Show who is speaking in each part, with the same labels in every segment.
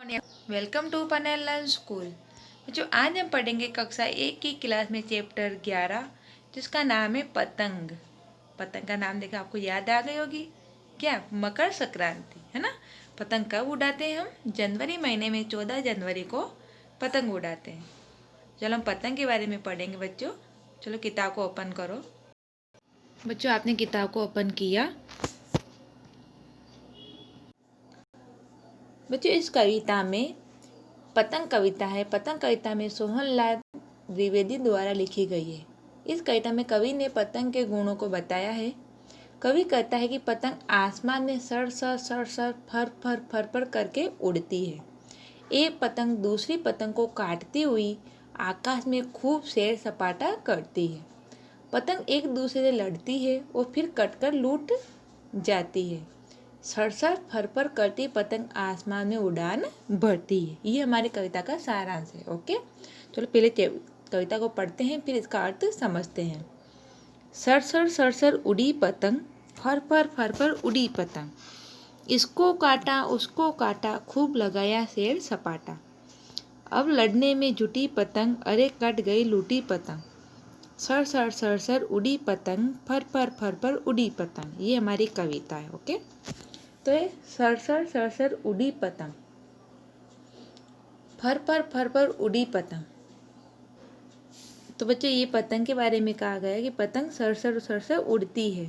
Speaker 1: Welcome to panel learn school. बच्चों, आज हम पढ़ेंगे कक्षा 1 की क्लास में चैप्टर 11 जिसका नाम है पतंग। पतंग का नाम देखा आपको याद आ गई होगी क्या? मकर संक्रांति है ना। पतंग कब उड़ाते हैं हम? जनवरी महीने में 14 जनवरी को पतंग उड़ाते हैं। चलो हम पतंग के बारे में पढ़ेंगे बच्चों। चलो किताब को ओपन करो। बच्चों, आपने किताब को ओपन किया। बच्चों, इस कविता में पतंग कविता है। पतंग कविता में सोहनलाल द्विवेदी द्वारा लिखी गई है। इस कविता में कवि ने पतंग के गुणों को बताया है। कवि कहता है कि पतंग आसमान में सर सर सर सर फर फर फर फर करके उड़ती है। एक पतंग दूसरी पतंग को काटती हुई आकाश में खूब सैर सपाटा करती है। पतंग एक दूसरे से लड़ती है और फिर कटकर लूट जाती है। सरसर फरफर करती पतंग आसमान में उड़ान भरती है। ये हमारी कविता का सारांश है। ओके, चलो पहले कविता को पढ़ते हैं, फिर इसका अर्थ समझते हैं। सरसर सरसर उड़ी पतंग, फर फर उड़ी पतंग। इसको काटा उसको काटा, खूब लगाया सैर सपाटा। अब लड़ने में जुटी पतंग, अरे कट गई लूटी पतंग। सरसर सरसर उड़ी पतंग, फर फर उड़ी पतंग। ये हमारी कविता है। ओके, तो ये सरसर सरसर उड़ी पतंग, फर पर उड़ी पतंग। तो बच्चों, ये पतंग के बारे में कहा गया है कि पतंग सरसर सरसर उड़ती है।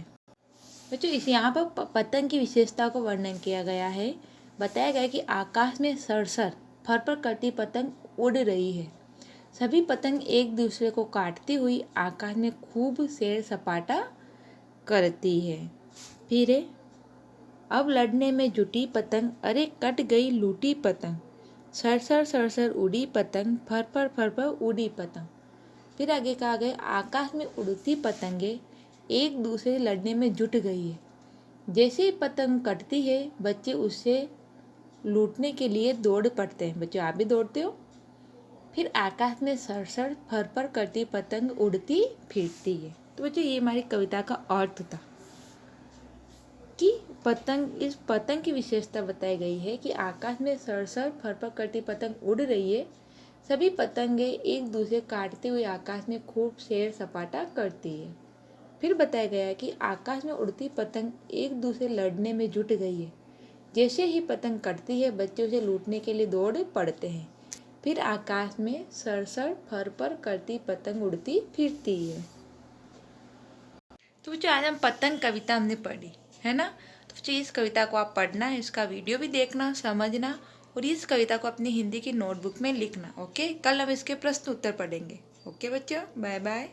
Speaker 1: बच्चों, इस यहाँ पर पतंग की विशेषता को वर्णन किया गया है। बताया गया कि आकाश में सरसर फर करती पतंग उड़ रही है। सभी पतंग एक दूसरे को काटती हुई आकाश में खूब सैर सपाटा करती है। फिर है, अब लड़ने में जुटी पतंग, अरे कट गई लूटी पतंग। सरसर सरसर उड़ी पतंग, फर पर उड़ी पतंग। फिर आगे कहा गया, आकाश में उड़ती पतंगे एक दूसरे से लड़ने में जुट गई है। जैसे ही पतंग कटती है, बच्चे उससे लूटने के लिए दौड़ पड़ते हैं। बच्चों, आप भी दौड़ते हो। फिर आकाश में सरसर फर करती पतंग उड़ती फिरती है। तो बच्चों, ये हमारी कविता का अर्थ था कि इस पतंग की विशेषता बताई गई है कि आकाश में सरसर फर करती पतंग उड़ रही है। सभी पतंगे एक दूसरे काटते हुए आकाश में खूब सैर सपाटा करती है। फिर बताया गया है कि आकाश में उड़ती पतंग एक दूसरे लड़ने में जुट गई है। जैसे ही पतंग कटती है, बच्चे उसे लूटने के लिए दौड़ पड़ते हैं। फिर आकाश में सरसर फर करती पतंग उड़ती फिरती है। तो बच्चों, आज हम पतंग कविता हमने पढ़ी है ना। तो बच्चों, इस कविता को आप पढ़ना, इसका वीडियो भी देखना, समझना और इस कविता को अपनी हिंदी की नोटबुक में लिखना। ओके, कल हम इसके प्रश्न उत्तर पढ़ेंगे। ओके बच्चों, बाय बाय।